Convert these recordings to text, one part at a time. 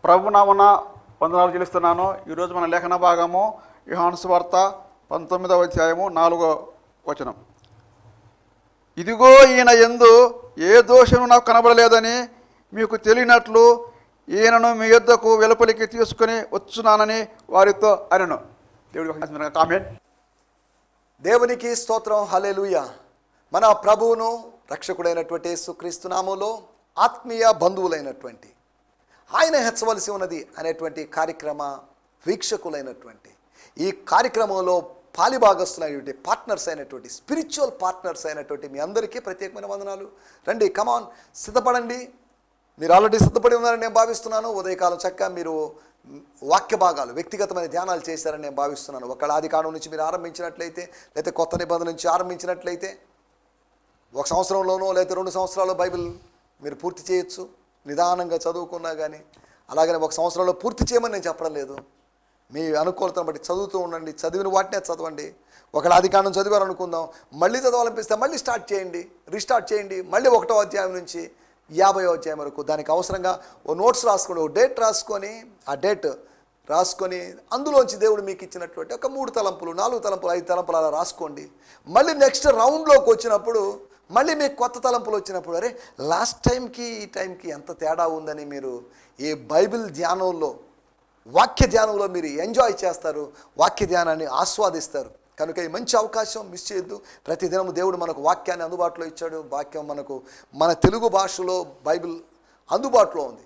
ప్రభునామన వందనాలు చెల్లిస్తున్నాను. ఈరోజు మన లేఖన భాగము యోహాను సువార్త 19వ అధ్యాయము 4వ వచనం. ఇదిగో ఈయన యందు ఏ దోషము నాకు కనబడలేదని మీకు తెలియనట్లు ఈయనను మీ యొద్దకు వెలుపలికి తీసుకొని వచ్చున్నానని వారితో అనెను. దేవుడి కామెంట్. దేవునికి స్తోత్రం, హల్లెలూయా. మన ప్రభువును రక్షకుడైనటువంటి యేసుక్రీస్తు నామములో ఆత్మీయ బంధువులైనటువంటి ఆయన హెచ్చవలసి ఉన్నది అనేటువంటి కార్యక్రమ వీక్షకులైనటువంటి ఈ కార్యక్రమంలో పాలిభాగస్తులైనటువంటి పార్ట్నర్స్ అయినటువంటి స్పిరిచువల్ పార్ట్నర్స్ అయినటువంటి మీ అందరికీ ప్రత్యేకమైన వందనాలు. రండి, కమాన్, సిద్ధపడండి. మీరు ఆల్రెడీ సిద్ధపడి ఉన్నారని నేను భావిస్తున్నాను. ఉదయకాలం చక్కగా మీరు వాక్య భాగాలు, వ్యక్తిగతమైన ధ్యానాలు చేశారని నేను భావిస్తున్నాను. ఒకవేళ ఆది కాండం నుంచి మీరు ఆరంభించినట్లయితే, లేకపోతే కొత్త నిబంధన నుంచి ఆరంభించినట్లయితే, 1 సంవత్సరంలోనో లేకపోతే 2 సంవత్సరాల్లో బైబిల్ మీరు పూర్తి చేయొచ్చు, నిదానంగా చదువుకున్నా కానీ. అలాగనే 1 సంవత్సరంలో పూర్తి చేయమని నేను చెప్పడం లేదు. మీ అనుకూలతను బట్టి చదువుతూ ఉండండి, చదివిన వాటినే చదవండి. ఒకవేళ ఆది కాండం చదివారు అనుకుందాం, మళ్ళీ చదవాలనిపిస్తే మళ్ళీ స్టార్ట్ చేయండి, రీస్టార్ట్ చేయండి. మళ్ళీ 1వ అధ్యాయం నుంచి 50వ అధ్యాయం వరకు దానికి అవసరంగా ఓ నోట్స్ రాసుకొని, ఓ డేట్ రాసుకొని, ఆ డేట్ రాసుకొని అందులోంచి దేవుడు మీకు ఇచ్చినటువంటి ఒక 3 తలంపులు, 4 తలంపులు, 5 తలంపులు అలా రాసుకోండి. మళ్ళీ నెక్స్ట్ రౌండ్లోకి వచ్చినప్పుడు మళ్ళీ మీకు కొత్త తలంపులు వచ్చినప్పుడు, అరే లాస్ట్ టైంకి ఈ టైంకి ఎంత తేడా ఉందని మీరు ఈ బైబిల్ ధ్యానంలో, వాక్య ధ్యానంలో మీరు ఎంజాయ్ చేస్తారు, వాక్య ధ్యానాన్ని ఆస్వాదిస్తారు. కనుక ఈ మంచి అవకాశం మిస్ చేయొద్దు. ప్రతిదినం దేవుడు మనకు వాక్యాన్ని అందుబాటులో ఇచ్చాడు. వాక్యం మనకు మన తెలుగు భాషలో బైబిల్ అందుబాటులో ఉంది.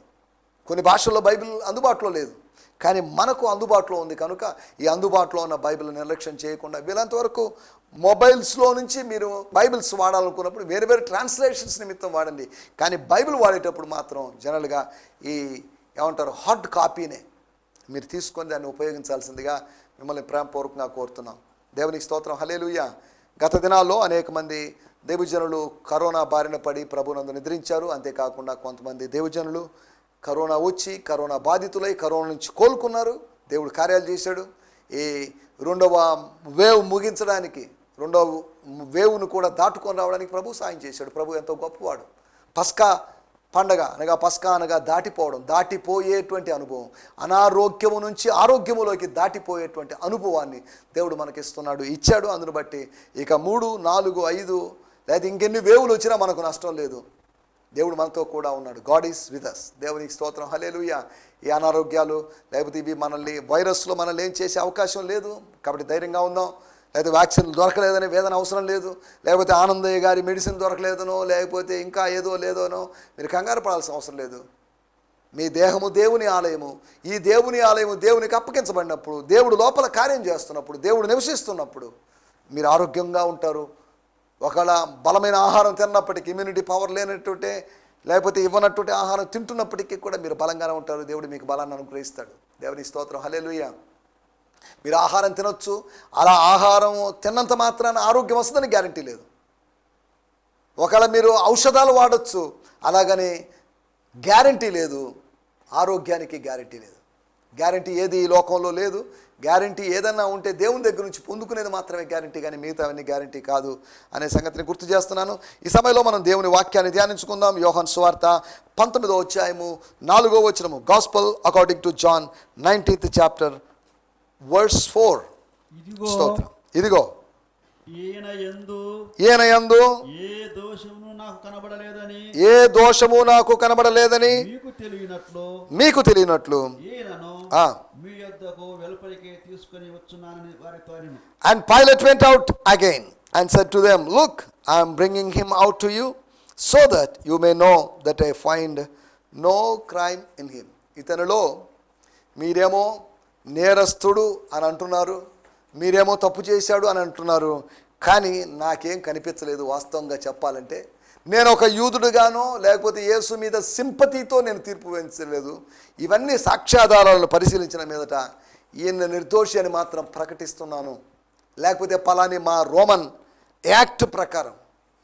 కొన్ని భాషల్లో బైబిల్ అందుబాటులో లేదు, కానీ మనకు అందుబాటులో ఉంది. కనుక ఈ అందుబాటులో ఉన్న బైబిల్ నిర్లక్ష్యం చేయకుండా వీలంతవరకు మొబైల్స్లో నుంచి మీరు బైబిల్స్ వాడాలనుకున్నప్పుడు వేరు వేరు ట్రాన్స్లేషన్స్ నిమిత్తం వాడండి. కానీ బైబిల్ వాడేటప్పుడు మాత్రం జనరల్గా ఈ ఏమంటారు హార్డ్ కాపీనే మీరు తీసుకొని దాన్ని ఉపయోగించాల్సిందిగా మిమ్మల్ని ప్రేమపూర్వకంగా కోరుతున్నాం. దేవునికి స్తోత్రం, హల్లెలూయా. గత దినాల్లో అనేక మంది దేవజనులు కరోనా బారిన పడి ప్రభునందు నిద్రించారు. అంతేకాకుండా కొంతమంది దేవజనులు కరోనా వచ్చి కరోనా బాధితులై కరోనా నుంచి కోలుకున్నారు. దేవుడు కార్యాలు చేశాడు. ఈ 2వ వేవ్ ముగించడానికి, 2వ వేవ్ను కూడా దాటుకొని రావడానికి ప్రభు సాయం చేశాడు. ప్రభు ఎంతో గొప్పవాడు. పస్కా పండగ అనగా పస్కా అనగా దాటిపోవడం, దాటిపోయేటువంటి అనుభవం, అనారోగ్యము నుంచి ఆరోగ్యములోకి దాటిపోయేటువంటి అనుభవాన్ని దేవుడు మనకిస్తున్నాడు, ఇచ్చాడు. అందును బట్టి ఇక 3, 4, 5 లేదా ఇంకెన్ని వేవులు వచ్చినా మనకు నష్టం లేదు. దేవుడు మనతో కూడా ఉన్నాడు. God is with us. దేవునికి స్తోత్రం, హల్లెలూయా. ఈ అనారోగ్యాలు లేకపోతే ఇవి మనల్ని, వైరస్లో మనల్ని ఏం చేసే అవకాశం లేదు. కాబట్టి ధైర్యంగా ఉందాం. లేకపోతే వ్యాక్సిన్ దొరకలేదని వేదన అవసరం లేదు, లేకపోతే ఆనందయ్య గారి మెడిసిన్ దొరకలేదనో, లేకపోతే ఇంకా ఏదో లేదోనో మీరు కంగారు పడాల్సిన అవసరం లేదు. మీ దేహము దేవుని ఆలయము. ఈ దేవుని ఆలయము దేవునికి అప్పగించబడినప్పుడు, దేవుడు లోపల కార్యం చేస్తున్నప్పుడు, దేవుడు నివసిస్తున్నప్పుడు మీరు ఆరోగ్యంగా ఉంటారు. ఒకవేళ బలమైన ఆహారం తిన్నప్పటికీ, ఇమ్యూనిటీ పవర్ లేనట్టుంటే, లేకపోతే ఇవ్వనట్టుంటే ఆహారం తింటున్నప్పటికీ కూడా మీరు బలంగానే ఉంటారు. దేవుడు మీకు బలాన్ని అనుగ్రహిస్తాడు. దేవుని స్తోత్రం, హల్లెలూయా. మీరు ఆహారం తినొచ్చు, అలా ఆహారం తిన్నంత మాత్రాన ఆరోగ్యం వస్తుందని గ్యారంటీ లేదు. ఒకవేళ మీరు ఔషధాలు వాడచ్చు, అలాగని గ్యారంటీ లేదు. ఆరోగ్యానికి గ్యారంటీ లేదు. గ్యారంటీ ఏది ఈ లోకంలో లేదు. గ్యారంటీ ఏదన్నా ఉంటే దేవుని దగ్గర నుంచి పొందుకునేది మాత్రమే గ్యారంటీ, కానీ మిగతావన్నీ గ్యారంటీ కాదు అనే సంగతిని గుర్తు చేస్తున్నాను. ఈ సమయంలో మనం దేవుని వాక్యాన్ని ధ్యానించుకుందాం. యోహాను సువార్త 19వ అధ్యాయము 4వ వచనము. Gospel according to John 19th chapter verse 4. ఇదిగో ఈయన యందు ఏ దోషము నాకు కనబడలేదని మీకు తెలియనట్లు ఈయనను మీ యొద్దకు వెలుపలికి తీసుకొని వచ్చున్నానని వారితో అనెను. And Pilate went out again and said to them, Look, I am bringing him out to you, so that you may know that I find no crime in him. ఇతనిలో మీరేమో నేరస్తుడు అని అంటున్నారు, మీరేమో తప్పు చేశాడు అని అంటున్నారు, కానీ నాకేం కనిపించలేదు. వాస్తవంగా చెప్పాలంటే నేను ఒక యూదుడుగానో లేకపోతే యేసు మీద సింపతితో నేను తీర్పు వహించలేదు. ఇవన్నీ సాక్ష్యాధారాలను పరిశీలించిన మీదట ఈయన నిర్దోషి అని మాత్రం ప్రకటిస్తున్నాను. లేకపోతే పలాని మా రోమన్ యాక్ట్ ప్రకారం,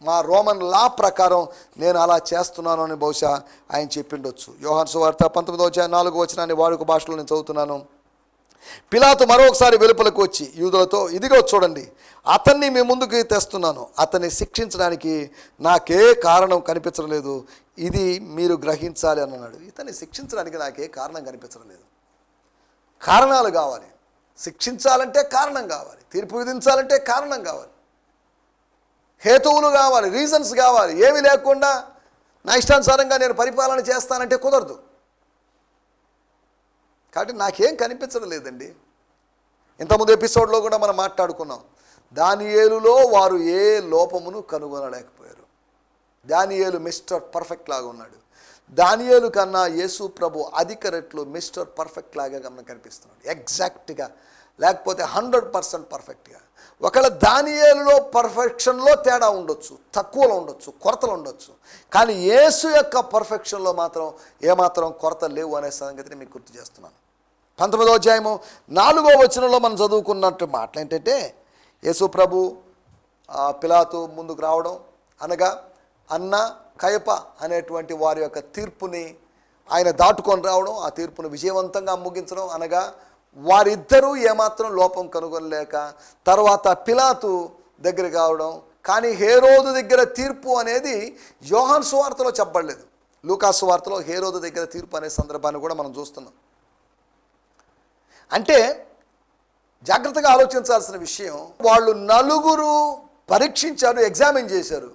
మా రోమన్ లా ప్రకారం నేను అలా చేస్తున్నాను అని బహుశా ఆయన చెప్పిండొచ్చు. యోహాను సువార్త 19వ అధ్యాయం 4వ వచనాన్ని వాడుక భాషలో నేను చదువుతున్నాను. పిలాతు మరొకసారి వెలుపలకు వచ్చి యూదులతో, ఇదిగో చూడండి, అతన్ని మీ ముందుకు తెస్తున్నాను. అతన్ని శిక్షించడానికి నాకే కారణం కనిపించడం లేదు. ఇది మీరు గ్రహించాలి అని అన్నాడు. ఇతన్ని శిక్షించడానికి నాకే కారణం కనిపించడం లేదు. కారణాలు కావాలి. శిక్షించాలంటే కారణం కావాలి, తీర్పు విధించాలంటే కారణం కావాలి, హేతువులు కావాలి, రీజన్స్ కావాలి. ఏమీ లేకుండా నా ఇష్టానుసారంగా నేను పరిపాలన చేస్తానంటే కుదరదు. కాబట్టి నాకేం కనిపించడం లేదండి. ఇంతకుముందు ఎపిసోడ్లో కూడా మనం మాట్లాడుకున్నాం, దానియేలులో వారు ఏ లోపమును కనుగొనలేకపోయారు. దానియేలు మిస్టర్ పర్ఫెక్ట్ లాగా ఉన్నాడు. దానియేలు కన్నా యేసు ప్రభు అధిక రెట్లు మిస్టర్ పర్ఫెక్ట్ లాగా మనకు కనిపిస్తున్నాడు. ఎగ్జాక్ట్గా, లేకపోతే 100% పర్ఫెక్ట్గా. ఒకవేళ దానియేలులో పర్ఫెక్షన్లో తేడా ఉండొచ్చు, తక్కువలో ఉండొచ్చు, కొరతలు ఉండొచ్చు, కానీ యేసు యొక్క పర్ఫెక్షన్లో మాత్రం ఏమాత్రం కొరత లేవు అనే సంగతిని మీకు గుర్తు చేస్తున్నాను. 19వ అధ్యాయము 4వ వచనంలో మనం చదువుకున్నట్టు మాటలు ఏంటంటే, యేసు ప్రభు పిలాతు ముందుకు రావడం, అనగా అన్న కయప అనేటువంటి వారి యొక్క తీర్పుని ఆయన దాటుకొని రావడం, ఆ తీర్పును విజయవంతంగా ముగించడం, అనగా వారిద్దరూ ఏమాత్రం లోపం కనుగొనలేక తర్వాత పిలాతు దగ్గర కావడం. కానీ హేరోదు దగ్గర తీర్పు అనేది యోహాను సువార్తలో చెప్పబడలేదు. లూకా సువార్తలో హేరోదు దగ్గర తీర్పు అనే సందర్భాన్ని కూడా మనం చూస్తున్నాం. అంటే జాగ్రత్తగా ఆలోచించాల్సిన విషయం, వాళ్ళు నలుగురు పరీక్షించారు, ఎగ్జామిన్ చేశారు,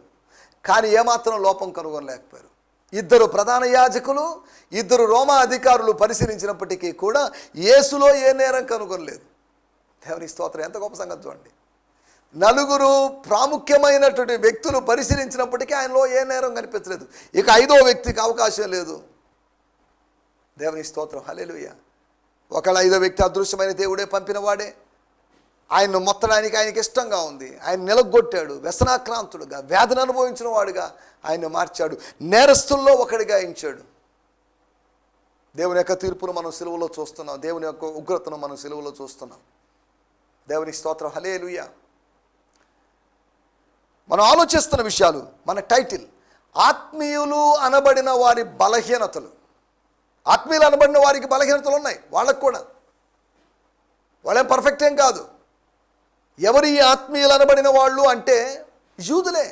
కానీ ఏమాత్రం లోపం కనుగొనలేకపోయారు. 2 ప్రధాన యాజకులు, 2 రోమా అధికారులు పరిశీలించినప్పటికీ కూడా యేసులో ఏ నేరం కనుగొనలేదు. దేవుని స్తోత్రం. ఎంత గొప్ప సంగతి చూడండి. 4 ప్రాముఖ్యమైనటువంటి వ్యక్తులు పరిశీలించినప్పటికీ ఆయనలో ఏ నేరం కనిపించలేదు. ఇక 5వ వ్యక్తికి అవకాశం లేదు. దేవుని స్తోత్రం. హల్లెలూయా. ఒకవేళ 5వ వ్యక్తి అదృశ్యమైన దేవుడే పంపిన వాడే, ఆయన్ను మొత్తడానికి ఆయనకి ఇష్టంగా ఉంది, ఆయన నిలగొట్టాడు, వ్యసనాక్రాంతుడుగా, వ్యాధిని అనుభవించిన వాడుగా ఆయన్ని మార్చాడు, నేరస్తుల్లో ఒకడిగా ఎంచాడు. దేవుని యొక్క తీర్పును మనం సిలువలో చూస్తున్నాం, దేవుని యొక్క ఉగ్రతను మనం సిలువలో చూస్తున్నాం. దేవుని స్తోత్రం. హల్లెలూయా. మనం ఆలోచిస్తున్న విషయాలు, మన టైటిల్ ఆత్మీయులు అనబడిన వారి బలహీనతలు. ఆత్మీయులు అనబడిన వారికి బలహీనతలు ఉన్నాయి, వాళ్ళకు కూడా. వాళ్ళేం పర్ఫెక్ట్ ఏం కాదు. ఎవరు ఈ ఆత్మీయులు అనబడిన వాళ్ళు అంటే యూదులే.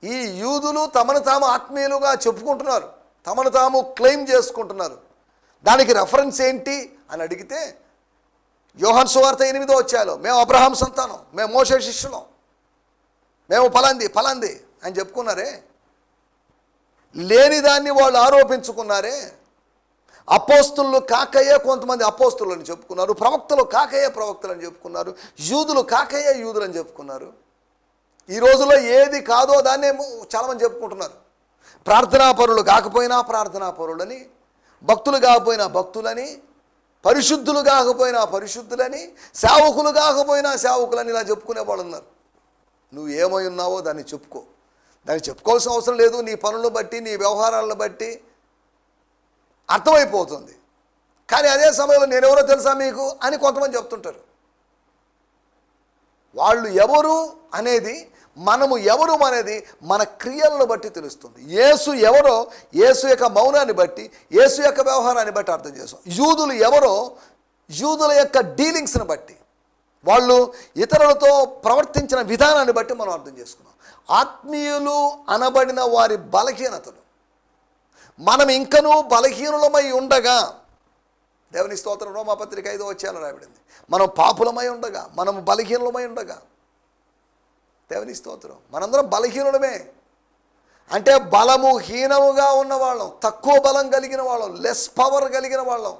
ఈ యూదులు తమను తాము ఆత్మీయులుగా చెప్పుకుంటున్నారు, తమను తాము క్లెయిమ్ చేసుకుంటున్నారు. దానికి రెఫరెన్స్ ఏంటి అని అడిగితే, యోహాను సువార్త 8వ అధ్యాయంలో మేము అబ్రహాం సంతానం, మేము మోషే శిష్యులం, మేము ఫలాంది అని చెప్పుకున్నారే. లేని దాన్ని వాళ్ళు ఆరోపించుకున్నారే. అపోస్తులు కాకయ్యే కొంతమంది అపోస్తులు అని చెప్పుకున్నారు, ప్రవక్తలు కాకయ్యే ప్రవక్తలు అని చెప్పుకున్నారు, యూదులు కాకయ్యే యూదులు అని చెప్పుకున్నారు. ఈ రోజుల్లో ఏది కాదో దాన్నే చాలామంది చెప్పుకుంటున్నారు. ప్రార్థనాపరులు కాకపోయినా ప్రార్థనాపరులని, భక్తులు కాకపోయినా భక్తులని, పరిశుద్ధులు కాకపోయినా పరిశుద్ధులని, సేవకులు కాకపోయినా సేవకులని ఇలా చెప్పుకునే వాళ్ళు ఉన్నారు. నువ్వు ఏమై ఉన్నావో దాన్ని చెప్పుకో. దాన్ని చెప్పుకోవాల్సిన అవసరం లేదు. నీ పనులను బట్టి, నీ వ్యవహారాలను బట్టి అర్థమైపోతుంది. కానీ అదే సమయంలో నేనెవరో తెలుసా మీకు అని కొంతమంది చెప్తుంటారు. వాళ్ళు ఎవరు అనేది, మనము ఎవరు అనేది మన క్రియలను బట్టి తెలుస్తుంది. యేసు ఎవరో యేసు యొక్క మౌనాన్ని బట్టి, యేసు యొక్క వ్యవహారాన్ని బట్టి అర్థం చేస్తాం. యూదులు ఎవరో యూదుల యొక్క డీలింగ్స్ని బట్టి, వాళ్ళు ఇతరులతో ప్రవర్తించిన విధానాన్ని బట్టి మనం అర్థం చేసుకున్నాం. ఆత్మీయులు అనబడిన వారి బలహీనతలు. మనం ఇంకనూ బలహీనులమై ఉండగా, దేవుని స్తోత్రం, రోమాపత్రిక 5వ అధ్యాయంలో రాయబడింది, మనం పాపులమై ఉండగా, మనం బలహీనులమై ఉండగా, దేవుని స్తోత్రం, మనందరం బలహీనులమే. అంటే బలము హీనముగా ఉన్నవాళ్ళం, తక్కువ బలం కలిగిన వాళ్ళం, లెస్ పవర్ కలిగిన వాళ్ళం.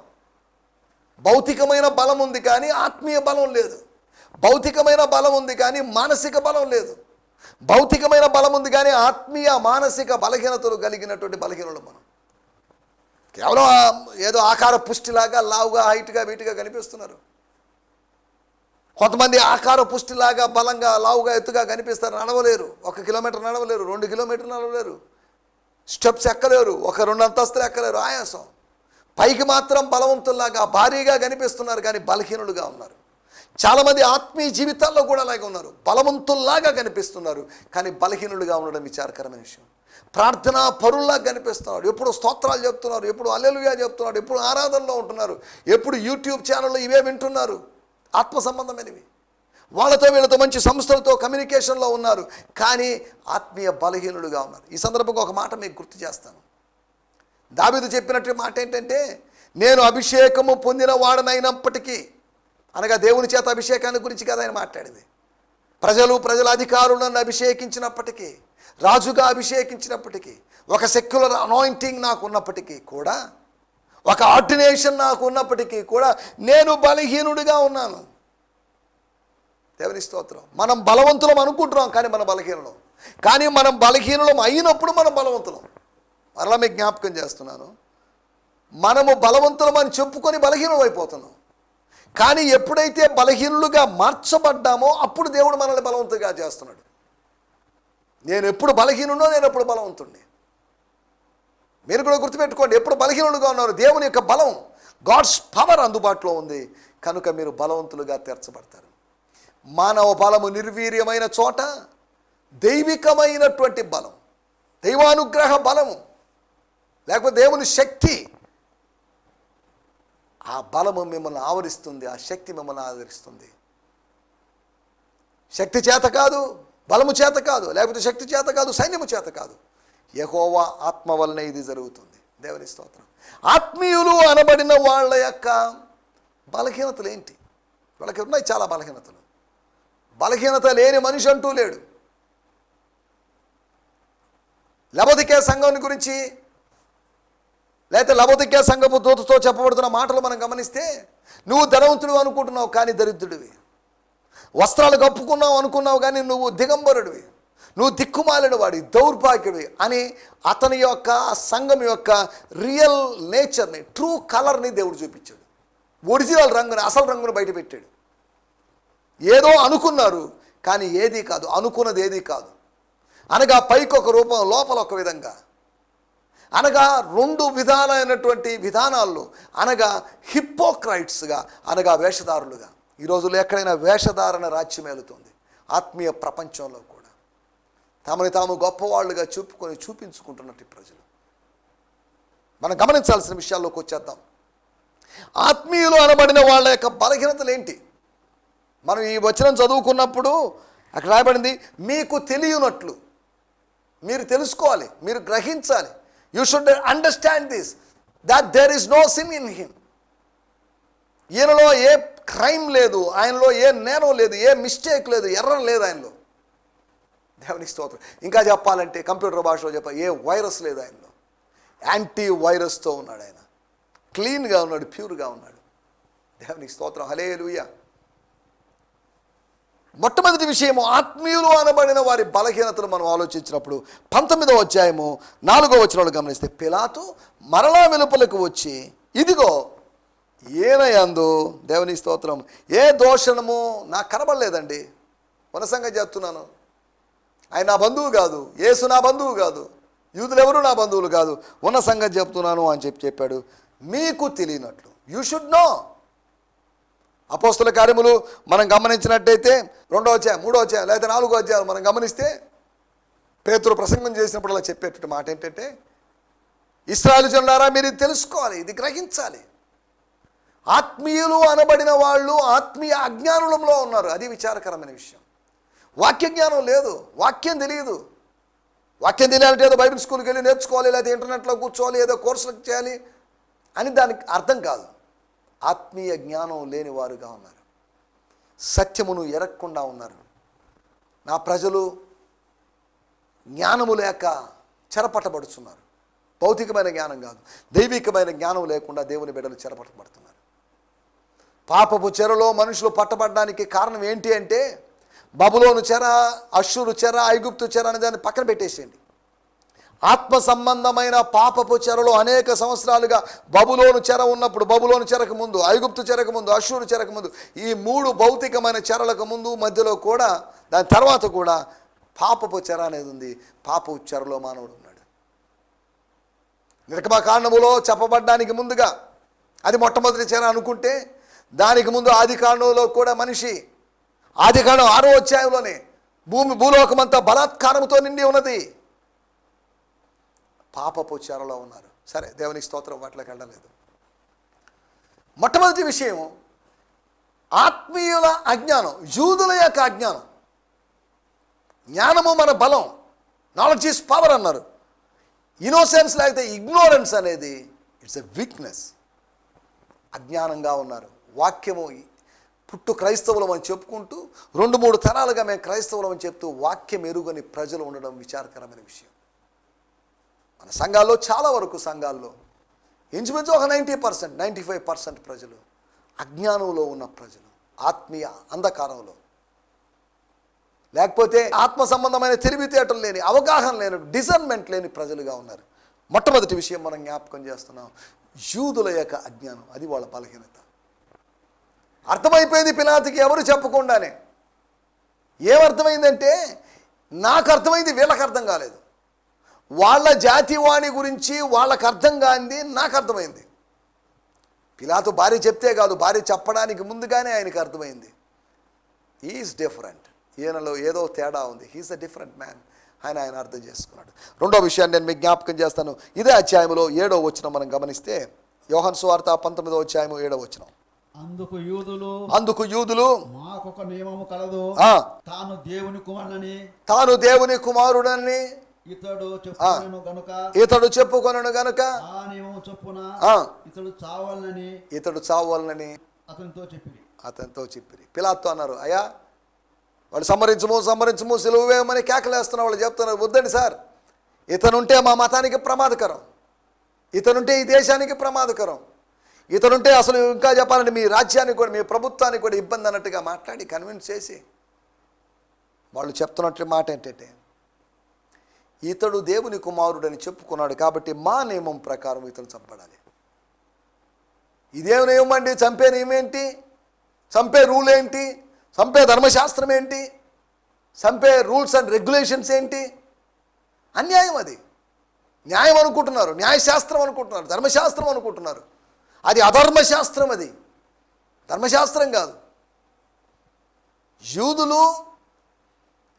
భౌతికమైన బలం ఉంది కానీ ఆత్మీయ బలం లేదు. భౌతికమైన బలం ఉంది కానీ మానసిక బలం లేదు. భౌతికమైన బలం ఉంది కానీ ఆత్మీయ మానసిక బలహీనతలు కలిగినటువంటి బలహీనులు మనం. కేవలం ఏదో ఆకార పుష్టిలాగా, లావుగా, హైట్గా, వీటిగా కనిపిస్తున్నారు. కొంతమంది ఆకార పుష్టిలాగా, బలంగా, లావుగా, ఎత్తుగా కనిపిస్తారు. నడవలేరు, 1 కిలోమీటర్ నడవలేరు, 2 కిలోమీటర్లు నడవలేరు, స్టెప్స్ ఎక్కలేరు, 1-2 అంతస్తులు ఎక్కలేరు, ఆయాసం. పైకి మాత్రం బలవంతుల్లాగా, భారీగా కనిపిస్తున్నారు కానీ బలహీనులుగా ఉన్నారు. చాలామంది ఆత్మీయ జీవితాల్లో కూడా అలాగే ఉన్నారు, బలవంతుల్లాగా కనిపిస్తున్నారు కానీ బలహీనులుగా ఉండడం విచారకరమైన విషయం. ప్రార్థనా పరుల్లాగా కనిపిస్తున్నారు, ఎప్పుడు స్తోత్రాలు చెప్తున్నారు, ఎప్పుడు హల్లెలూయా చెప్తున్నారు, ఎప్పుడు ఆరాధనలో ఉంటున్నారు, ఎప్పుడు యూట్యూబ్ ఛానల్లో ఇవే వింటున్నారు, ఆత్మ సంబంధమైనవి. వాళ్ళతో వీళ్ళతో మంచి సంస్థలతో కమ్యూనికేషన్లో ఉన్నారు, కానీ ఆత్మీయ బలహీనులుగా ఉన్నారు. ఈ సందర్భంగా ఒక మాట మీకు గుర్తు చేస్తాను. దావీదు చెప్పినట్టు మాట ఏంటంటే, నేను అభిషేకము పొందిన వాడనైనప్పటికీ, అనగా దేవుని చేత అభిషేకాన్ని గురించి కదా ఆయన మాట్లాడింది. ప్రజల అధికారులను నన్ను అభిషేకించినప్పటికీ, రాజుగా అభిషేకించినప్పటికీ, ఒక సెక్యులర్ అనాయింటింగ్ నాకు ఉన్నప్పటికీ కూడా, ఒక ఆర్డినేషన్ నాకు ఉన్నప్పటికీ కూడా నేను బలహీనుడిగా ఉన్నాను. దేవుని స్తోత్రం. మనం బలవంతులం అనుకుంటున్నాం, కానీ మనం బలహీనులం. కానీ మనం బలహీనులం అయినప్పుడు మనం బలవంతులం. మరలా మీకు జ్ఞాపకం చేస్తున్నాను, మనము బలవంతులం అని చెప్పుకొని బలహీనం అయిపోతున్నాం. కానీ ఎప్పుడైతే బలహీనులుగా మార్చబడ్డామో అప్పుడు దేవుడు మనల్ని బలవంతుగా చేస్తున్నాడు. నేను ఎప్పుడు బలహీనుడో నేను ఎప్పుడు బలవంతుడిని. మీరు కూడా గుర్తుపెట్టుకోండి, ఎప్పుడు బలహీనులుగా ఉన్నారు, దేవుని యొక్క బలం, గాడ్స్ పవర్ అందుబాటులో ఉంది కనుక మీరు బలవంతులుగా తీర్చబడతారు. మానవ బలము నిర్వీర్యమైన చోట దైవికమైనటువంటి బలం, దైవానుగ్రహ బలము, లేకపోతే దేవుని శక్తి, ఆ బలము మిమ్మల్ని ఆవరిస్తుంది, ఆ శక్తి మిమ్మల్ని ఆదరిస్తుంది. శక్తి చేత కాదు, బలము చేత కాదు, లేకపోతే శక్తి చేత కాదు, సైన్యము చేత కాదు, యెహోవా ఆత్మ వలన ఇది జరుగుతుంది. దేవుని స్తోత్రం. ఆత్మీయులు అనబడిన వాళ్ళ యొక్క బలహీనతలు ఏంటి? వాళ్ళకి ఉన్నాయి చాలా బలహీనతలు. బలహీనత లేని మనిషి అంటూ లేడు. లవోదికే సంఘం గురించి, లేకపోతే లవోదికే సంఘపు దూతతో చెప్పబడుతున్న మాటలు మనం గమనిస్తే, నువ్వు ధనవంతుడు అనుకుంటున్నావు కానీ దరిద్రుడివి, వస్త్రాలు కప్పుకున్నావు అనుకున్నావు కానీ నువ్వు దిగంబరుడివి, నువ్వు దిక్కుమాలిన వాడి, దౌర్భాగ్యుడివి అని అతని యొక్క సంఘం యొక్క రియల్ నేచర్ని, ట్రూ కలర్ని దేవుడు చూపించాడు. ఒరిజినల్ రంగుని, అసలు రంగుని బయట పెట్టాడు. ఏదో అనుకున్నారు కానీ ఏది కాదు, అనుకున్నది ఏది కాదు. అనగా పైకి ఒక రూపం, లోపల ఒక విధంగా, అనగా రెండు విధాలైనటువంటి విధానాల్లో, అనగా హిపోక్రైట్స్గా, అనగా వేషధారులుగా. ఈ రోజుల్లో ఎక్కడైనా వేషధారణ రాజ్యమేలుతుంది. ఆత్మీయ ప్రపంచంలో కూడా తమని తాము గొప్పవాళ్ళుగా చూపించుకుంటున్నట్టు ప్రజలు. మనం గమనించాల్సిన విషయాల్లోకి వచ్చేద్దాం. ఆత్మీయులు అనబడిన వాళ్ళ యొక్క బలహీనతలు ఏంటి? మనం ఈ వచనం చదువుకున్నప్పుడు అక్కడ రాయబడింది, మీకు తెలియనట్లు, మీరు తెలుసుకోవాలి, మీరు గ్రహించాలి. You should understand this, that there is no sin in him. ఈయనలో ఏ క్రైమ్ లేదు, ఆయనలో ఏ నేరం లేదు, ఏ మిస్టేక్ లేదు, ఎర్రర్ లేదు ఆయనలో. దేవునికి స్తోత్రం. ఇంకా చెప్పాలంటే కంప్యూటర్ భాషలో ఏ వైరస్ లేదు ఆయనలో. యాంటీ వైరస్తో ఉన్నాడు ఆయన. క్లీన్గా ఉన్నాడు, ప్యూర్గా ఉన్నాడు. దేవునికి స్తోత్రం. హల్లెలూయా. మొట్టమొదటి విషయము, ఆత్మీయులు అనబడిన వారి బలహీనతలు మనం ఆలోచించినప్పుడు 19వ అధ్యాయము 4వ వచనాలు గమనిస్తే, పిలాతు మరలా వెలుపలకు వచ్చి, ఇదిగో ఈయన యందు, దేవుని స్తోత్రం, ఏ దోషణము నాకు కనబడలేదండి. వనసంగా చెప్తున్నాను, ఆయన నా బంధువు కాదు, యేసు నా బంధువు కాదు, యూదులు ఎవరు నా బంధువులు కాదు, ఉన్న సంగతి చెప్తున్నాను అని చెప్పాడు. మీకు తెలియనట్లు, యూ షుడ్ నో. అపోస్తల కార్యములు మనం గమనించినట్టయితే 2వ అధ్యాయం, 3వ అధ్యాయం, లేదా 4వ అధ్యాయం మనం గమనిస్తే, పేతురు ప్రసంగం చేసినప్పుడు అలా చెప్పేట మాట ఏంటంటే, ఇశ్రాయేలు జనులారా మీరు ఇది తెలుసుకోవాలి, ఇది గ్రహించాలి. ఆత్మీయులు అనబడిన వాళ్ళు ఆత్మీయ అజ్ఞానంలో ఉన్నారు. అది విచారకరమైన విషయం. వాక్య జ్ఞానం లేదు, వాక్యం తెలియదు. వాక్యం తెలియాలంటే ఏదో బైబిల్ స్కూల్కి వెళ్ళి నేర్చుకోవాలి, లేదా ఇంటర్నెట్లో కూర్చోవాలి, ఏదో కోర్సులకు చేయాలి అని దానికి అర్థం కాదు. ఆత్మీయ జ్ఞానం లేని వారుగా ఉన్నారు, సత్యమును ఎరగకుండా ఉన్నారు. నా ప్రజలు జ్ఞానము లేక చెరపట్టబడుతున్నారు. భౌతికమైన జ్ఞానం కాదు, దైవికమైన జ్ఞానం లేకుండా దేవుని బిడ్డలు చెరపట్టబడుతున్నారు. పాపపు చెరలో మనుషులు పట్టబడడానికి కారణం ఏంటి అంటే, బబులోను చెర, అష్షూరు చెర, ఐగుప్తు చెర అనే దాన్ని పక్కన పెట్టేసేయండి. ఆత్మ సంబంధమైన పాపపు చెరలో అనేక సంవత్సరాలుగా బబులోను చెర ఉన్నప్పుడు, బబులోను చెరకు ముందు, ఐగుప్తు చెరకు ముందు, అష్షూరు చెరకు ముందు, ఈ 3 భౌతికమైన చెరలకు ముందు మధ్యలో కూడా, దాని తర్వాత కూడా పాపపు చెర అనేది ఉంది. పాపపు చెరలో మానవుడు ఉన్నాడు. నిర్గమకాండములో చెప్పబడ్డానికి ముందుగా అది మొట్టమొదటి చెర అనుకుంటే, దానికి ముందు ఆది కాండంలో కూడా మనిషి, ఆది కాండం 6వ అధ్యాయంలోనే భూలోకమంతా బలాత్కారంతో నిండి ఉన్నది. పాపపు చెరలో ఉన్నారు. సరే, దేవునికి స్తోత్రం, వాటిలోకి వెళ్ళలేదు. మొట్టమొదటి విషయం, ఆత్మీయుల అజ్ఞానం, యూదుల యొక్క అజ్ఞానం. జ్ఞానము మన బలం, నాలెడ్జ్ ఈజ్ పవర్ అన్నారు. ఇన్నోసెన్స్ లేకపోతే ఇగ్నోరెన్స్ అనేది ఇట్స్ ఎ వీక్నెస్. అజ్ఞానంగా ఉన్నారు. వాక్యము పుట్టు క్రైస్తవులం అని చెప్పుకుంటూ 2-3 తరాలుగా మేము క్రైస్తవులం అని చెప్తూ వాక్యం ఎరుగని ప్రజలు ఉండడం విచారకరమైన విషయం. మన సంఘాల్లో చాలా వరకు సంఘాల్లో ఇంచుమించు ఒక 90%, 95% ప్రజలు అజ్ఞానంలో ఉన్న ప్రజలు, ఆత్మీయ అంధకారంలో, లేకపోతే ఆత్మ సంబంధమైన తెలివితేటలు లేని, అవగాహన లేని, డిజర్న్మెంట్ లేని ప్రజలుగా ఉన్నారు. మొట్టమొదటి విషయం మనం జ్ఞాపకం చేస్తున్నాం, యూదుల యొక్క అజ్ఞానం. అది వాళ్ళ బలహీనత. అర్థమైపోయింది పిలాతుకి ఎవరు చెప్పకుండానే. ఏమర్థమైందంటే, నాకు అర్థమైంది, వీళ్ళకి అర్థం కాలేదు. వాళ్ళ జాతివాణి గురించి వాళ్ళకు అర్థం కానిది నాకు అర్థమైంది. పిలాతు భార్య చెప్తే కాదు, భార్య చెప్పడానికి ముందుగానే ఆయనకు అర్థమైంది. హీఈస్ డిఫరెంట్, ఈయనలో ఏదో తేడా ఉంది, హీఈస్ అ డిఫరెంట్ మ్యాన్. ఆయన అర్థం చేసుకున్నాడు. రెండో విషయాన్ని నేను మీకు జ్ఞాపకం చేస్తాను. ఇదే అధ్యాయంలో 7వ వచనం మనం గమనిస్తే, యోహాను సువార్త 19వ అధ్యాయం 7వ వచనం. అందుకు యూదులు మాకొక నియమము కలదు, తాను దేవుని కుమారుడని ఇతడు చెప్పుకొనను గనుక ఆ నియమము చొప్పున ఇతడు చావాలని అతనితో చెప్పిరి. పిలాతుతో అన్నారు, అయ్యా వాళ్ళు సంహరించము సిలువ వేయమని కేకలేస్తున్న వాళ్ళు చెప్తున్నారు, వద్దండి సార్, ఇతనుంటే మా మతానికి ప్రమాదకరం, ఇతనుంటే ఈ దేశానికి ప్రమాదకరం, ఇతనుంటే అసలు ఇంకా చెప్పాలంటే మీ రాజ్యానికి కూడా, మీ ప్రభుత్వానికి కూడా ఇబ్బంది అన్నట్టుగా మాట్లాడి కన్విన్స్ చేసి వాళ్ళు చెప్తున్నట్లు మాట ఏంటంటే, ఇతడు దేవుని కుమారుడని చెప్పుకున్నాడు కాబట్టి మా నియమం ప్రకారం ఇతను చంపడాలి. ఇదేం నియమం అండి? చంపే నియమం ఏంటి? చంపే రూల్ ఏంటి? చంపే ధర్మశాస్త్రం ఏంటి? చంపే రూల్స్ అండ్ రెగ్యులేషన్స్ ఏంటి? అన్యాయం అది. న్యాయం అనుకుంటున్నారు, న్యాయశాస్త్రం అనుకుంటున్నారు, ధర్మశాస్త్రం అనుకుంటున్నారు. అది అధర్మశాస్త్రం, అది ధర్మశాస్త్రం కాదు. యూదులు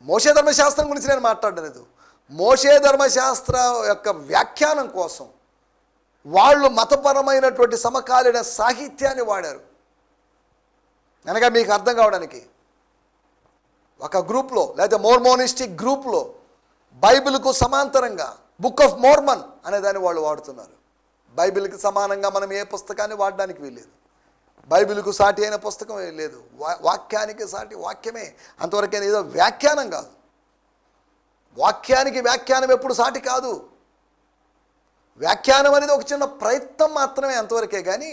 మోషే ధర్మశాస్త్రం గురించి నేను మాట్లాడలేదు. మోషే ధర్మశాస్త్ర యొక్క వ్యాఖ్యానం కోసం వాళ్ళు మతపరమైనటువంటి సమకాలీన సాహిత్యాన్ని వాడారు. అనగా మీకు అర్థం కావడానికి, ఒక గ్రూప్లో లేదా మోర్మోనిస్టిక్ గ్రూప్లో బైబిల్కు సమాంతరంగా బుక్ ఆఫ్ మోర్మన్ అనేదాన్ని వాళ్ళు వాడుతున్నారు. బైబిల్కి సమానంగా మనం ఏ పుస్తకాన్ని వాడడానికి వీల్లేదు. బైబిల్కు సాటి అయిన పుస్తకం లేదు. వాక్యానికి సాటి వాక్యమే, అంతవరకైనా ఏదో వ్యాఖ్యానం కాదు. వాక్యానికి వ్యాఖ్యానం ఎప్పుడు సాటి కాదు. వ్యాఖ్యానం అనేది ఒక చిన్న ప్రయత్నం మాత్రమే, అంతవరకే. కానీ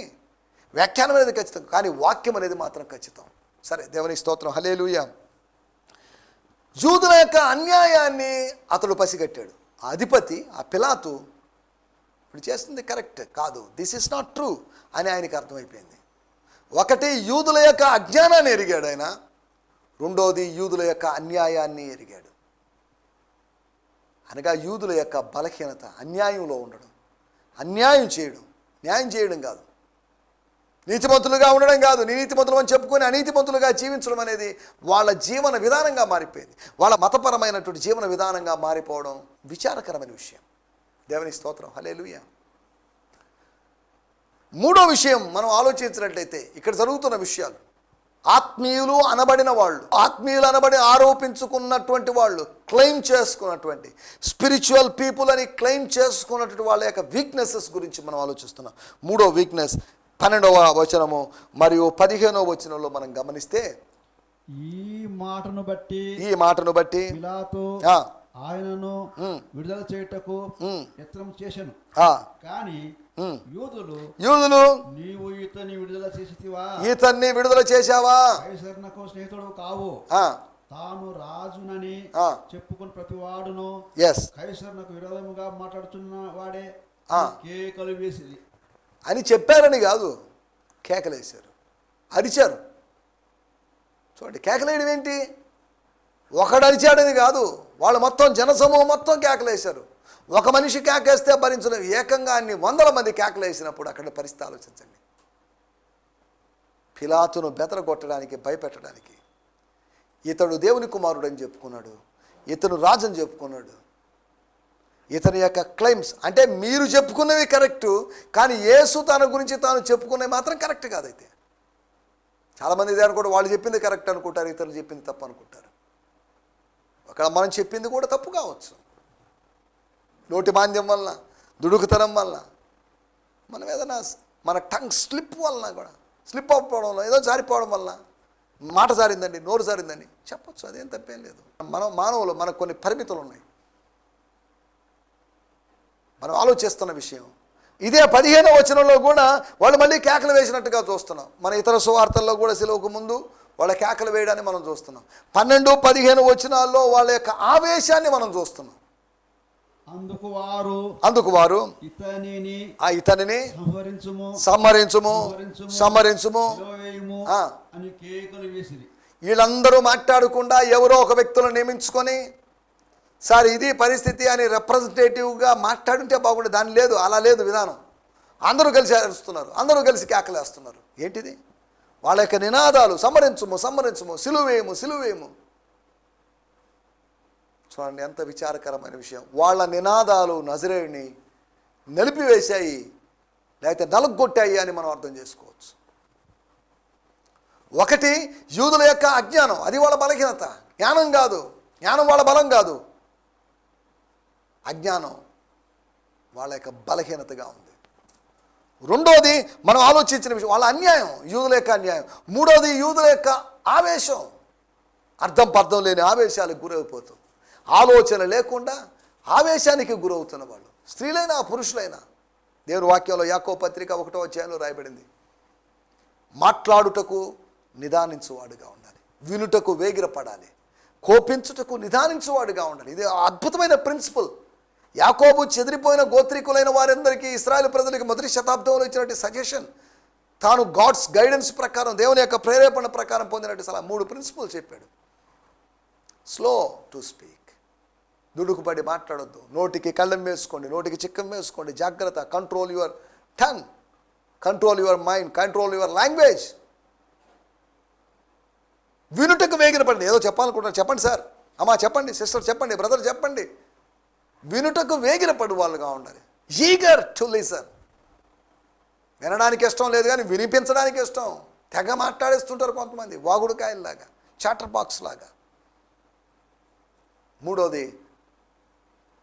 వ్యాఖ్యానం అనేది ఖచ్చితం, కానీ వాక్యం అనేది మాత్రం ఖచ్చితం. సరే, దేవుని స్తోత్రం, హల్లెలూయా. యూదుల యొక్క అన్యాయాన్ని అతడు పసిగట్టాడు. ఆ అధిపతి, ఆ పిలాతు, ఇప్పుడు చేస్తుంది కరెక్ట్ కాదు, దిస్ ఇస్ నాట్ ట్రూ అని ఆయనకి అర్థమైపోయింది. ఒకటి, యూదుల యొక్క అజ్ఞానాన్ని ఎరిగాడు ఆయన. రెండోది, యూదుల యొక్క అన్యాయాన్ని ఎరిగాడు. అనగా యూదుల యొక్క బలహీనత అన్యాయంలో ఉండడం, అన్యాయం చేయడం, న్యాయం చేయడం కాదు, నీతిమంతులుగా ఉండడం కాదు, నీతిమంతులు అని చెప్పుకొని అనీతిమంతులుగా జీవించడం అనేది వాళ్ళ జీవన విధానంగా మారిపోయింది. వాళ్ళ మతపరమైనటువంటి జీవన విధానంగా మారిపోవడం విచారకరమైన విషయం. దేవుని స్తోత్రం, హల్లెలూయా. మూడో విషయం మనం ఆలోచించినట్లయితే ఇక్కడ జరుగుతున్న విషయాలు, ఆత్మీయులు అనబడిన వాళ్ళు, ఆత్మీయులు అనబడి ఆరోపించుకున్నటువంటి వాళ్ళు, క్లెయిమ్ చేసుకున్నటువంటి స్పిరిచువల్ పీపుల్ అని క్లెయిమ్ చేసుకున్నటువంటి వాళ్ళ యొక్క వీక్నెసెస్ గురించి మనం ఆలోచిస్తున్నాం. మూడో వీక్నెస్ 12వ వచనము మరియు 15వ వచనంలో మనం గమనిస్తే, ఈ మాటను బట్టి పిలాతు ఆయనను విడుదల చేయుటకు యత్నం చేసెను. కానీ యూదులు నీవు ఇతన్ని విడుదల చేశావా, కైసరునకు స్నేహితుడు కావు, తాను రాజునని చెప్పుకుని ప్రతివాడును కైసరునకు విరోధముగా మాట్లాడుతున్న వాడే కేకలు వేసింది అని చెప్పారని కాదు, కేకలేశారు, అరిచారు. చూడండి, కేకలేయడం ఏంటి? ఒకడు అరిచాడని కాదు, వాళ్ళు మొత్తం జనసమూహం మొత్తం కేకలేశారు. ఒక మనిషి కేకేస్తే భరించలేవు, ఏకంగా అన్ని 100 మంది కేకలేసినప్పుడు అక్కడ పరిస్థితి ఆలోచించండి. పిలాతును బెదరగొట్టడానికి, భయపెట్టడానికి, ఇతడు దేవుని కుమారుడు అని చెప్పుకున్నాడు, ఇతను రాజు అని చెప్పుకున్నాడు. ఇతని యొక్క క్లెయిమ్స్ అంటే మీరు చెప్పుకున్నవి కరెక్టు, కానీ యేసు తన గురించి తాను చెప్పుకున్నవి మాత్రం కరెక్ట్ కాదైతే. చాలామంది ఇది అనుకుంటారు, వాళ్ళు చెప్పింది కరెక్ట్ అనుకుంటారు, ఇతరులు చెప్పింది తప్పు అనుకుంటారు. అక్కడ మనం చెప్పింది కూడా తప్పు కావచ్చు. నోటి మాంద్యం వలన, దుడుకుతనం వలన, మనం ఏదైనా మన టంగ్ స్లిప్ వలన కూడా, స్లిప్ అవ్వడం వల్ల, ఏదో జారిపోవడం వలన, మాట జారిందండి, నోరు జారిందండి చెప్పచ్చు, అదేం తప్పేం లేదు. మానవులు మనకు కొన్ని పరిమితులు ఉన్నాయి. మనం ఆలోచిస్తున్న విషయం ఇదే 15వ వచనంలో కూడా వాళ్ళు మళ్ళీ కేకలు వేసినట్టుగా చూస్తున్నాం. మన ఇతర సువార్తల్లో కూడా సిలువకు ముందు వాళ్ళ కేకలు వేయడాన్ని మనం చూస్తున్నాం. 12, 15 వచనాల్లో వాళ్ళ యొక్క ఆవేశాన్ని మనం చూస్తున్నాం. అందుకు వారు ఇతనిని సంహరించుము అని కేకలు వేసిరి. వీళ్ళందరూ మాట్లాడకుండా ఎవరో ఒక వ్యక్తులను నియమించుకొని, సార్ ఇది పరిస్థితి అని రిప్రజెంటేటివ్గా మాట్లాడుంటే బాగుండే. దాని లేదు, అలా లేదు విధానం. అందరూ కలిసి అరుస్తున్నారు, అందరూ కలిసి కేకలేస్తున్నారు. ఏంటిది? వాళ్ళ యొక్క నినాదాలు సంహరించుము, సంహరించుము, సిలువేము, సిలువేము. చూడండి ఎంత విచారకరమైన విషయం. వాళ్ళ నినాదాలు నజరేయుని నిలిపివేశాయి, లేకపోతే నలుగొట్టాయి అని మనం అర్థం చేసుకోవచ్చు. ఒకటి యూదుల యొక్క అజ్ఞానం, అది వాళ్ళ బలహీనత. జ్ఞానం కాదు, జ్ఞానం వాళ్ళ బలం కాదు, అజ్ఞానం వాళ్ళ యొక్క బలహీనతగా ఉంది. రెండోది మనం ఆలోచించిన విషయం వాళ్ళ అన్యాయం, యూదుల యొక్క అన్యాయం. మూడోది యూదుల యొక్క ఆవేశం, అర్థం పర్థం లేని ఆవేశాలకు గురైపోతాం. ఆలోచన లేకుండా ఆవేశానికి గురవుతున్న వాళ్ళు, స్త్రీలైనా పురుషులైనా. దేవుని వాక్యంలో యాకోబు పత్రిక 1వ అధ్యాయంలో రాయబడింది, మాట్లాడుటకు నిదానించువాడుగా ఉండాలి, వినుటకు వేగిరపడాలి, కోపించుటకు నిదానించువాడుగా ఉండాలి. ఇది అద్భుతమైన ప్రిన్సిపల్. యాకోబు చెదిరిపోయిన గోత్రికులైన వారందరికీ, ఇశ్రాయేలు ప్రజలకి మొదటి శతాబ్దంలో ఇచ్చినట్టు సజెషన్, తాను గాడ్స్ గైడెన్స్ ప్రకారం, దేవుని యొక్క ప్రేరేపణ ప్రకారం పొందినట్టు సలహా 3 ప్రిన్సిపల్స్ చెప్పాడు. స్లో టు స్పీక్, దుడుకుపడి మాట్లాడొద్దు, నోటికి కళ్ళం వేసుకోండి, నోటికి చిక్కం వేసుకోండి, జాగ్రత్త. Control your tongue, control your mind, control your language. వినుటకు వేగిరపడండి. ఏదో చెప్పాలనుకుంటున్నారు, చెప్పండి సార్, అమ్మా చెప్పండి, సిస్టర్ చెప్పండి, బ్రదర్ చెప్పండి. వినుటకు వేగిరపడు వాళ్ళుగా ఉండాలి. Eager to listen. వినడానికి ఇష్టం లేదు కానీ వినిపించడానికి ఇష్టం. తెగ మాట్లాడేస్తుంటారు కొంతమంది, వాగుడుకాయల్లాగా, చాటర్ బాక్స్ లాగా. మూడోది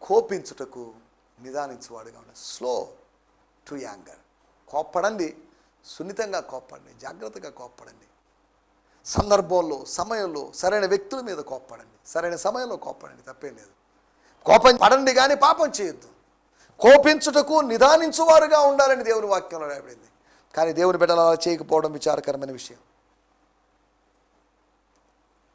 కోపించుటకు నిదానించువాడుగా ఉండాలి. Slow to anger. కోప్పడండి, సున్నితంగా కోప్పడండి, జాగ్రత్తగా కోప్పడండి. సందర్భంలో, సమయంలో, సరైన వ్యక్తుల మీద కోప్పడండి, సరైన సమయంలో కోప్పడండి, తప్పేం లేదు. కోపం పడండి కానీ పాపం చేయొద్దు. కోపించుటకు నిదానించువారుగా ఉండాలని దేవుని వాక్యంలో రాయబడింది. కానీ దేవుని బిడ్డలు అలా చేయకపోవడం విచారకరమైన విషయం.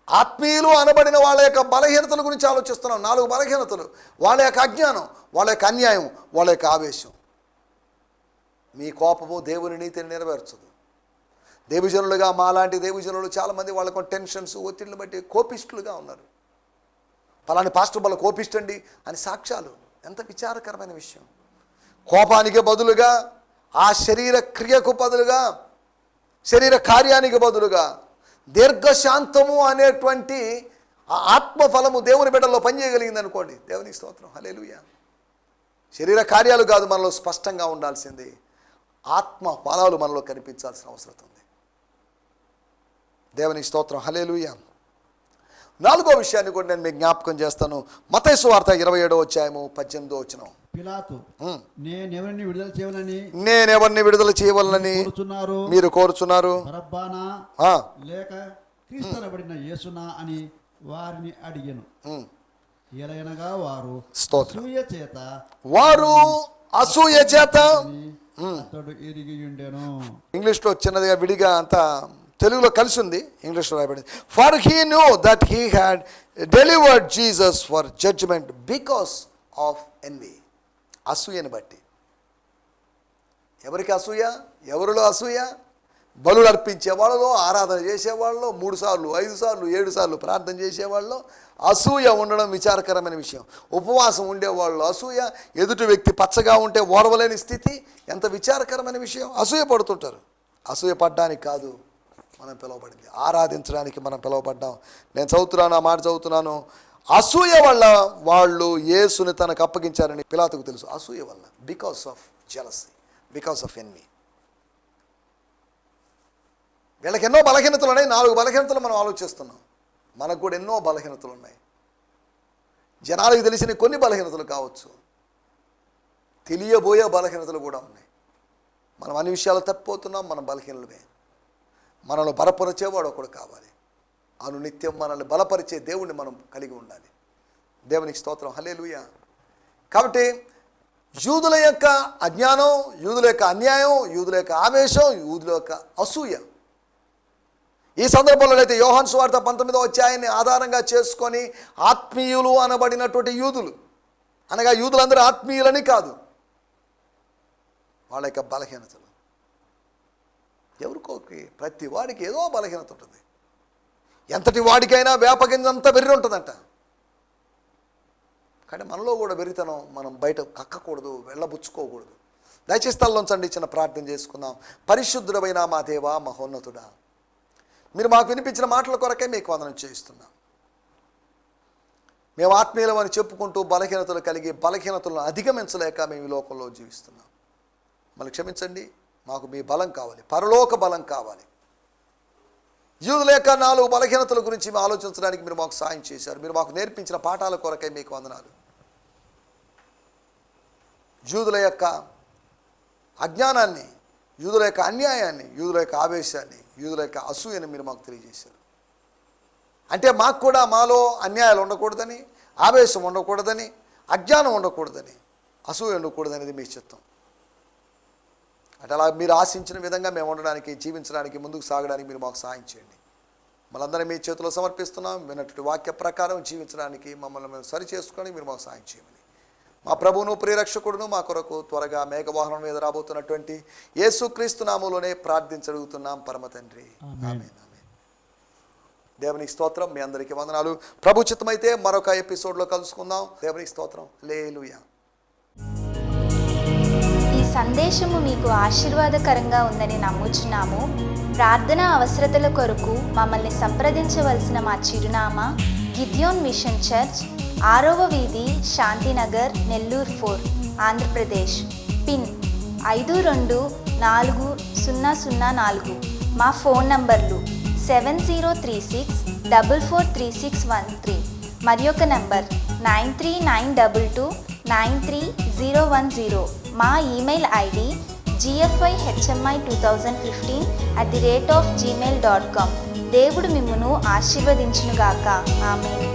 ఆత్మీయులు అనబడిన వాళ్ళ యొక్క బలహీనతల గురించి ఆలోచిస్తున్నాం. 4 బలహీనతలు: వాళ్ళ యొక్క అజ్ఞానం, వాళ్ళ యొక్క అన్యాయం, వాళ్ళ యొక్క ఆవేశం. మీ కోపము దేవుని నీతిని నెరవేర్చదు. దేవజనులుగా మాలాంటి దేవజనులు చాలామంది వాళ్ళకు టెన్షన్స్, ఒత్తిడిని బట్టి కోపిష్ఠులుగా ఉన్నారు. పలాని పాస్టర్ వల్ల కోపిష్టండి అని సాక్ష్యాలు. ఎంత విచారకరమైన విషయం. కోపానికి బదులుగా, ఆ శరీర క్రియకు బదులుగా, శరీర కార్యానికి బదులుగా దీర్ఘశాంతము అనేటువంటి ఆ ఆత్మఫలము దేవుని బిడ్డల్లో పనిచేయగలిగింది అనుకోండి, దేవునికి స్తోత్రం, హల్లెలూయా. శరీర కార్యాలు కాదు మనలో స్పష్టంగా ఉండాల్సింది, ఆత్మ ఫలాలు మనలో కనిపించాల్సిన అవసరం ఉంది. దేవునికి స్తోత్రం, హల్లెలూయా. 4వ విషయాన్ని కూడా నేను మీకు జ్ఞాపకం చేస్తాను. మత్తయి సువార్త 27వ అధ్యాయము 18వ వచనం. పిలాతు, నేనెవరిని విడుదల చేయవలనని మీరు కోరుచున్నారు? బరబ్బనా లేక క్రీస్తునబడిన యేసునా అని వారిని అడిగాను. ఎలయనగా వారు అసూయ చేత అతడు ఎరిగి ఉండెను. ఇంగ్లీష్లో చిన్నదిగా విడిగా అంతా తెలుగులో కలిసి ఉంది, ఇంగ్లీష్లో రాయబడింది. For he knew that he had delivered Jesus for judgement because of envy. అసూయని బట్టి. ఎవరికి అసూయ? ఎవరిలో అసూయ? బలులు అర్పించే వాళ్ళలో, ఆరాధన చేసేవాళ్ళలో, 3 సార్లు 5 సార్లు 7 సార్లు ప్రార్థన చేసేవాళ్ళలో అసూయ ఉండడం విచారకరమైన విషయం. ఉపవాసం ఉండేవాళ్ళు అసూయ, ఎదుటి వ్యక్తి పచ్చగా ఉంటే ఓర్వలేని స్థితి, ఎంత విచారకరమైన విషయం. అసూయ పడుతుంటారు. అసూయ పడ్డానికి కాదు మనం పిలువబడింది, ఆరాధించడానికి మనం పిలువబడ్డాం. నేను చదువుతున్నాను, ఆ మాట చదువుతున్నాను. అసూయ వల్ల వాళ్ళు యేసుని తనకు అప్పగించారని పిలాతుకు తెలుసు. అసూయ వల్ల, because of jealousy, because of envy. వీళ్ళకి ఎన్నో బలహీనతలు ఉన్నాయి, 4 బలహీనతలు మనం ఆలోచిస్తున్నాం. మనకు కూడా ఎన్నో బలహీనతలు ఉన్నాయి. జనాలకు తెలిసిన కొన్ని బలహీనతలు కావచ్చు, తెలియబోయే బలహీనతలు కూడా ఉన్నాయి. మనం అన్ని విషయాలు తప్పిపోతున్నాం, మనం బలహీనలమే. మనల్ని బలపరిచేవాడు ఒకడు కావాలి. అనునిత్యం మనల్ని బలపరిచే దేవుణ్ణి మనం కలిగి ఉండాలి. దేవునికి స్తోత్రం, హల్లెలూయా. కాబట్టి యూదుల యొక్క అజ్ఞానం, యూదుల యొక్క అన్యాయం, యూదుల యొక్క ఆవేశం, యూదుల యొక్క అసూయ, ఈ సందర్భంలో అయితే యోహాను సువార్త 19వ అధ్యాయాన్ని ఆధారంగా చేసుకొని ఆత్మీయులు అనబడినటువంటి యూదులు, అనగా యూదులందరూ ఆత్మీయులని కాదు, వాళ్ళ యొక్క బలహీనతలు. ఎవరికోకి ప్రతి వాడికి ఏదో బలహీనత ఉంటుంది. ఎంతటి వాడికైనా వేపగింజంతా వెర్రి ఉంటుందంట. కానీ మనలో కూడా వెర్రితనం మనం బయట కక్కకూడదు, వెళ్ళబుచ్చుకోకూడదు. దయచేసి తల్లోంచండి, చిన్న ప్రార్థన చేసుకుందాం. పరిశుద్ధుడమైన మా దేవా, మహోన్నతుడా, మీరు మాకు వినిపించిన మాటల కొరకే మీకు వందనం చేయిస్తున్నాం. మేము ఆత్మీయులం అని చెప్పుకుంటూ బలహీనతలు కలిగి బలహీనతలను అధిగమించలేక మేము ఈ లోకంలో జీవిస్తున్నాం. మళ్ళీ క్షమించండి. మాకు మీ బలం కావాలి, పరలోక బలం కావాలి. యూదుల యొక్క 4 బలహీనతల గురించి మేము ఆలోచించడానికి మీరు మాకు సాయం చేశారు. మీరు మాకు నేర్పించిన పాఠాల కొరకై మీకు వందనాలు. యూదుల యొక్క అజ్ఞానాన్ని, యూదుల యొక్క అన్యాయాన్ని, యూదుల యొక్క ఆవేశాన్ని, యూదుల యొక్క అసూయని మీరు మాకు తెలియజేశారు. అంటే మాకు కూడా మాలో అన్యాయాలు ఉండకూడదని, ఆవేశం ఉండకూడదని, అజ్ఞానం ఉండకూడదని, అసూయ ఉండకూడదనేది మీ చిత్తం. అంటే అలా మీరు ఆశించిన విధంగా మేము ఉండడానికి, జీవించడానికి, ముందుకు సాగడానికి మీరు మాకు సహాయం చేయండి. మనందరం మీ చేతిలో సమర్పిస్తున్నాం. విన్నటువంటి వాక్య ప్రకారం జీవించడానికి మమ్మల్ని మేము సరి చేసుకొని మీరు మాకు సహాయం చేయమని మా ప్రభువును ప్రియరక్షకుడును మా కొరకు త్వరగా మేఘవాహనం మీద రాబోతున్నటువంటి యేసుక్రీస్తు నామములోనే ప్రార్థించగలుగుతున్నాం పరమ తండ్రి. ఆమేన్. దేవునికి స్తోత్రం. మీ అందరికీ వందనాలు. ప్రభు చిత్తమైతే మరొక ఎపిసోడ్లో కలుసుకుందాం. దేవునికి స్తోత్రం. హల్లెలూయా. ఈ సందేశము మీకు ఆశీర్వాదకరంగా ఉందని నమ్ముచున్నాము. ప్రార్థన అవసరతల కొరకు మమ్మల్ని సంప్రదించవలసిన మా చిరునామా గిద్యోన్ మిషన్ చర్చ్, 6వ వీధి, శాంతినగర్, నెల్లూరు 4, ఆంధ్రప్రదేశ్. పిన్ 524004. మా ఫోన్ నంబర్లు 7036443613 మరి ఒక నంబర్ 9392293010. మా ఈమెయిల్ ఐడి gfihmi2015@gmail.com. దేవుడు మిమ్మును ఆశీర్వదించునుగాక. ఆమేన్.